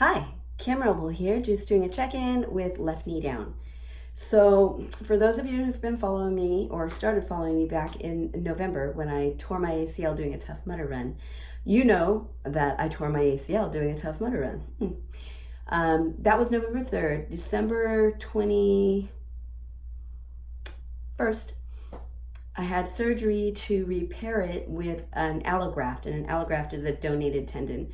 Hi, Kim Roble here, just doing a check-in with left knee down. So for those of you who've been following me or started following me back in November when I tore my ACL doing a Tough Mudder run, you know that I tore my ACL doing a Tough Mudder run. That was November 3rd. December 21st, I had surgery to repair it with an allograft, and an allograft is a donated tendon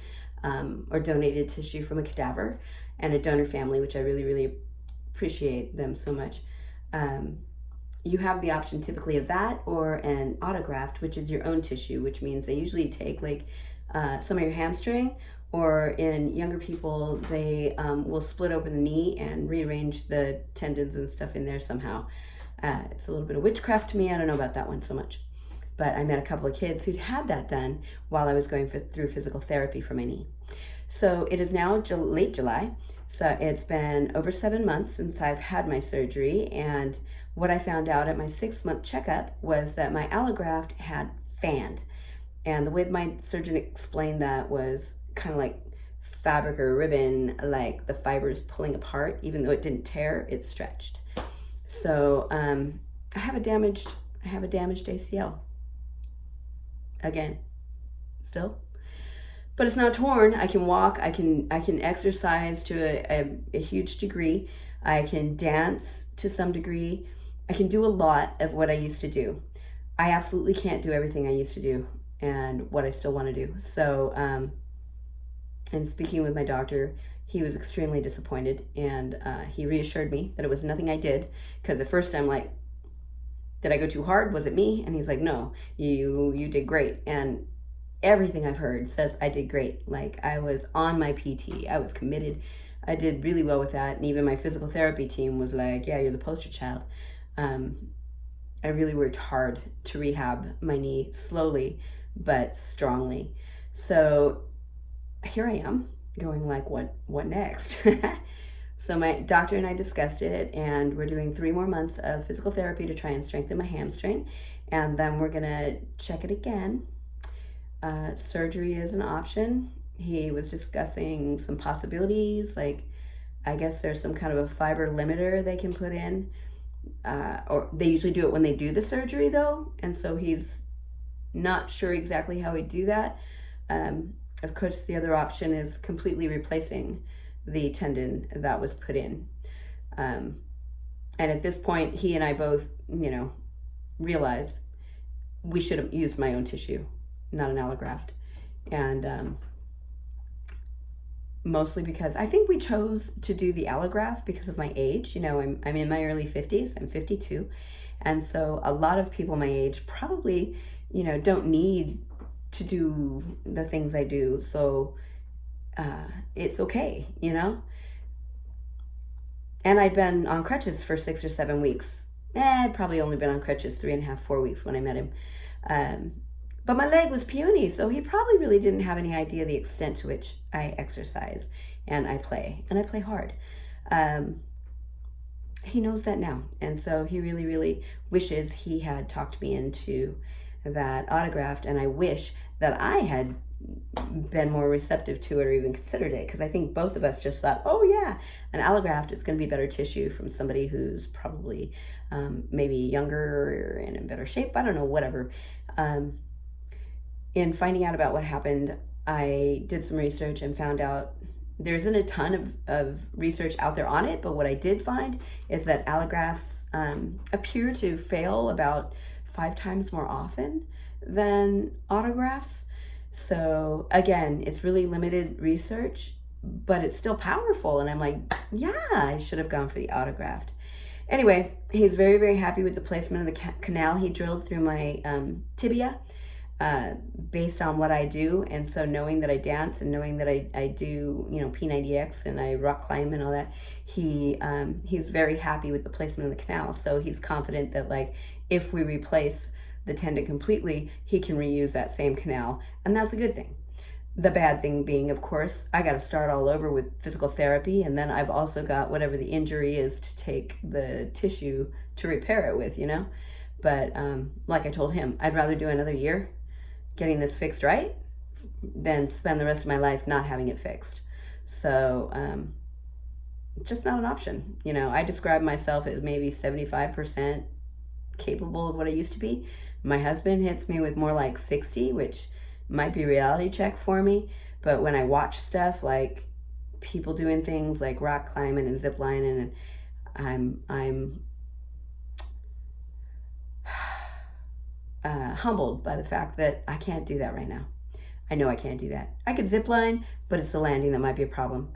or donated tissue from a cadaver and a donor family, which I really, really appreciate them so much. You have the option typically of that or an autograft, which is your own tissue, which means they usually take like some of your hamstring, or in younger people, they will split open the knee and rearrange the tendons and stuff in there somehow. It's a little bit of witchcraft to me. I don't know about that one so much. But I met a couple of kids who'd had that done while I was going through physical therapy for my knee. So it is now late July. So it's been over 7 months since I've had my surgery. And what I found out at my 6-month checkup was that my allograft had fanned. And the way my surgeon explained that was kind of like fabric or ribbon, like the fibers pulling apart. Even though it didn't tear, it stretched. So I have a damaged ACL. Again, still, but it's not torn. I can walk. I can exercise to a huge degree. I can dance to some degree. I can do a lot of what I used to do. I absolutely can't do everything I used to do and what I still want to do. So, and speaking with my doctor, he was extremely disappointed, and he reassured me that it was nothing I did. Because at first I'm like, did I go too hard? Was it me? And he's like, no, you did great. And everything I've heard says I did great. Like, I was on my PT. I was committed. I did really well with that. And even my physical therapy team was like, yeah, you're the poster child. I really worked hard to rehab my knee slowly but strongly. So here I am going like, what next? So my doctor and I discussed it, and we're doing 3 more months of physical therapy to try and strengthen my hamstring, and then we're gonna check it again. Surgery is an option. He was discussing some possibilities, like I guess there's some kind of a fiber limiter they can put in, or they usually do it when they do the surgery though, and so he's not sure exactly how he'd do that. Of course, the other option is completely replacing the tendon that was put in. And at this point, he and I both, realize we should have used my own tissue, not an allograft. And mostly because I think we chose to do the allograft because of my age. I'm in my early 50s, I'm 52. And so a lot of people my age probably, don't need to do the things I do. So it's okay, And I'd been on crutches for 6 or 7 weeks. I'd probably only been on crutches 3.5, 4 weeks when I met him. But my leg was puny, so he probably really didn't have any idea the extent to which I exercise and I play hard. He knows that now, and so he really, really wishes he had talked me into that autograft, and I wish that I had been more receptive to it or even considered it, because I think both of us just thought, oh yeah, an allograft is going to be better tissue from somebody who's probably maybe younger and in better shape. I don't know, whatever. In finding out about what happened, I did some research and found out there isn't a ton of research out there on it, but what I did find is that allografts appear to fail about 5 times more often than autografts. So again, it's really limited research, but it's still powerful. And I'm like, yeah, I should have gone for the autograft. Anyway, he's very, very happy with the placement of the canal he drilled through my tibia based on what I do. And so knowing that I dance and knowing that I do, P90X and I rock climb and all that, he's very happy with the placement of the canal. So he's confident that like, if we replace the tendon completely, he can reuse that same canal, and that's a good thing. The bad thing being, of course, I got to start all over with physical therapy, and then I've also got whatever the injury is to take the tissue to repair it with, But like I told him, I'd rather do another year getting this fixed right than spend the rest of my life not having it fixed. So just not an option. You know, I describe myself as maybe 75% capable of what I used to be. My husband hits me with more like 60, which might be a reality check for me. But when I watch stuff like people doing things like rock climbing and zip lining, and I'm humbled by the fact that I can't do that right now. I know I can't do that. I could zip line, but it's the landing that might be a problem.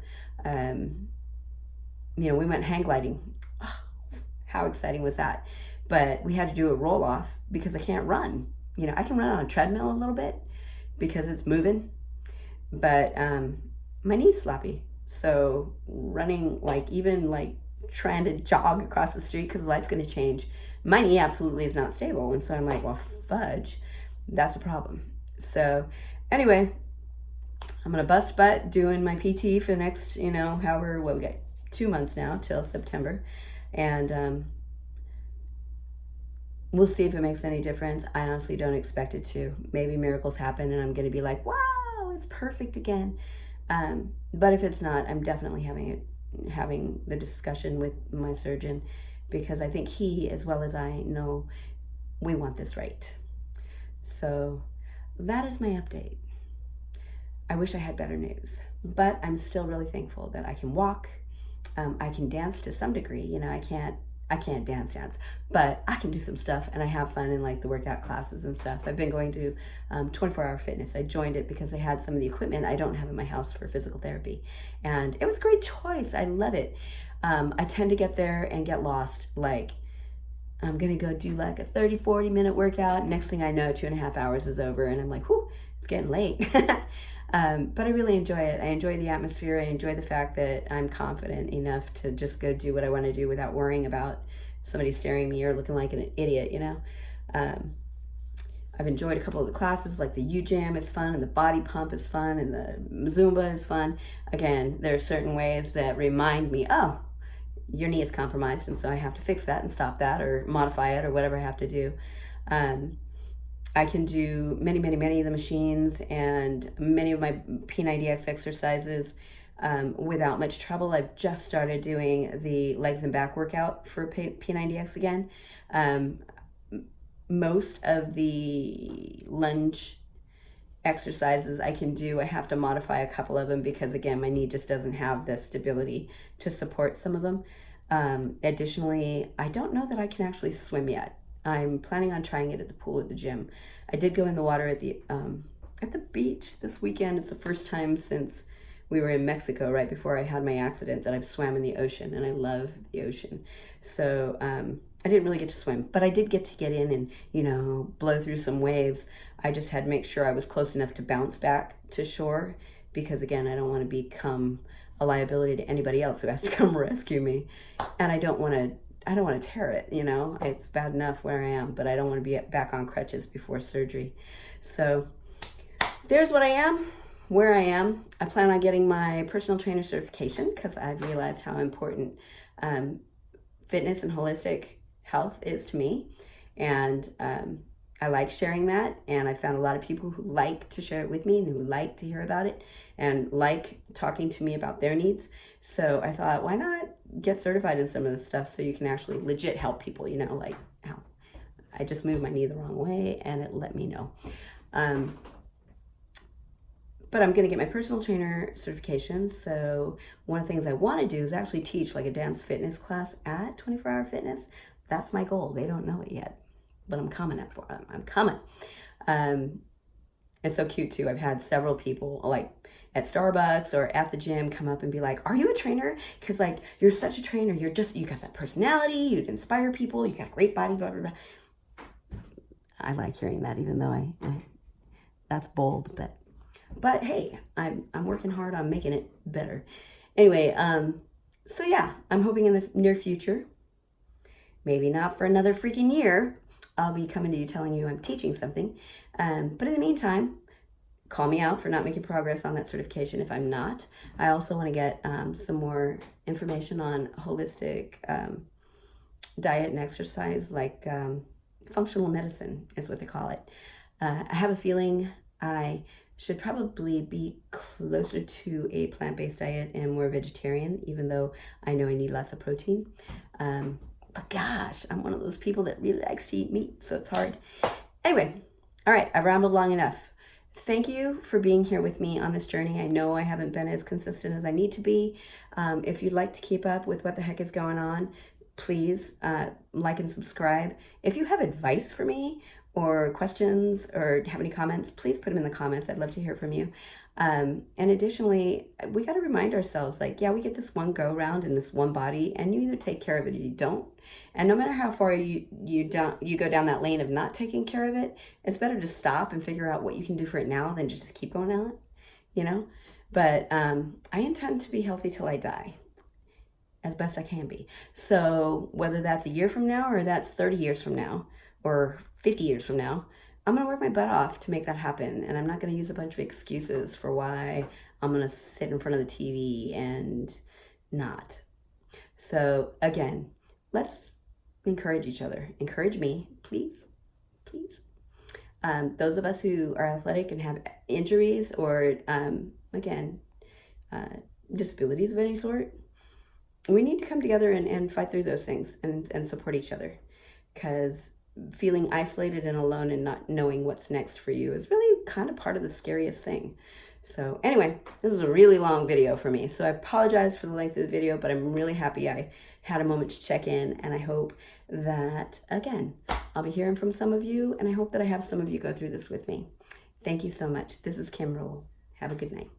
You know, we went hang gliding. Oh, how exciting was that? But we had to do a roll off because I can't run. You know, I can run on a treadmill a little bit because it's moving, but my knee's sloppy. So running, like even like trying to jog across the street because the light's going to change, my knee absolutely is not stable. And so I'm like, well, fudge, that's a problem. So anyway, I'm going to bust butt doing my PT for the next, you know, however, what we got 2 months now till September. And we'll see if it makes any difference. I honestly don't expect it to. Maybe miracles happen and I'm going to be like, wow, it's perfect again. But if it's not, I'm definitely having the discussion with my surgeon, because I think he, as well as I, know we want this right. So that is my update. I wish I had better news, but I'm still really thankful that I can walk. I can dance to some degree. You know, I can't dance, but I can do some stuff, and I have fun in like the workout classes and stuff. I've been going to 24-hour fitness. I joined it because they had some of the equipment I don't have in my house for physical therapy, and it was a great choice. I love it. I tend to get there and get lost. Like, I'm gonna go do like a 30-40 minute workout. Next thing I know, 2.5 hours is over, and I'm like, whew, it's getting late. But I really enjoy it. I enjoy the atmosphere. I enjoy the fact that I'm confident enough to just go do what I want to do without worrying about somebody staring at me or looking like an idiot, you know? I've enjoyed a couple of the classes, like the U-Jam is fun, and the body pump is fun, and the Zumba is fun. Again, there are certain ways that remind me, oh, your knee is compromised, and so I have to fix that and stop that or modify it or whatever I have to do. I can do many of the machines and many of my P90X exercises without much trouble. I've just started doing the legs and back workout for P90X again. Most of the lunge exercises I can do, I have to modify a couple of them because, again, my knee just doesn't have the stability to support some of them. Additionally, I don't know that I can actually swim yet. I'm planning on trying it at the pool at the gym. I did go in the water at the beach this weekend. It's the first time since we were in Mexico right before I had my accident that I've swam in the ocean, and I love the ocean. So I didn't really get to swim, but I did get to get in and, you know, blow through some waves. I just had to make sure I was close enough to bounce back to shore because, again, I don't want to become a liability to anybody else who has to come rescue me. And I don't want to tear it, you know. It's bad enough where I am, but I don't want to be back on crutches before surgery. So there's what I am, where I am. I plan on getting my personal trainer certification because I've realized how important fitness and holistic health is to me. And I like sharing that, and I found a lot of people who like to share it with me and who like to hear about it and like talking to me about their needs. So I thought, why not get certified in some of this stuff so you can actually legit help people, you know, like how I just moved my knee the wrong way and it let me know. But I'm going to get my personal trainer certification. So one of the things I want to do is actually teach like a dance fitness class at 24-hour fitness. That's my goal. They don't know it yet, but I'm coming up for them. I'm coming. It's so cute too. I've had several people like at Starbucks or at the gym come up and be like, are you a trainer? Because like, you're such a trainer. You got that personality. You inspire people. You got a great body, blah, blah, blah. I like hearing that, even though I that's bold, but hey, I'm working hard on making it better. Anyway, so yeah, I'm hoping in the near future, maybe not for another freaking year, I'll be coming to you telling you I'm teaching something. But in the meantime, call me out for not making progress on that certification if I'm not. I also want to get some more information on holistic diet and exercise, like functional medicine is what they call it. I have a feeling I should probably be closer to a plant-based diet and more vegetarian, even though I know I need lots of protein. But gosh, I'm one of those people that really likes to eat meat, so it's hard. Anyway, all right, I've rambled long enough. Thank you for being here with me on this journey. I know I haven't been as consistent as I need to be. If you'd like to keep up with what the heck is going on, please like and subscribe. If you have advice for me or questions or have any comments, please put them in the comments. I'd love to hear from you. And additionally, we got to remind ourselves, like, yeah, we get this one go round in this one body, and you either take care of it or you don't. And no matter how far you go down that lane of not taking care of it, it's better to stop and figure out what you can do for it now than just keep going on it, you know? But I intend to be healthy till I die, as best I can be. So whether that's a year from now or that's 30 years from now or 50 years from now, I'm going to work my butt off to make that happen. And I'm not going to use a bunch of excuses for why I'm going to sit in front of the TV and not. So again, let's encourage each other. Encourage me, please, please. Those of us who are athletic and have injuries or, disabilities of any sort, we need to come together and fight through those things and support each other, because feeling isolated and alone and not knowing what's next for you is really kind of part of the scariest thing. So anyway, this is a really long video for me, so I apologize for the length of the video, but I'm really happy I had a moment to check in, and I hope that, again, I'll be hearing from some of you, and I hope that I have some of you go through this with me. Thank you so much. This is Kim Rowell. Have a good night.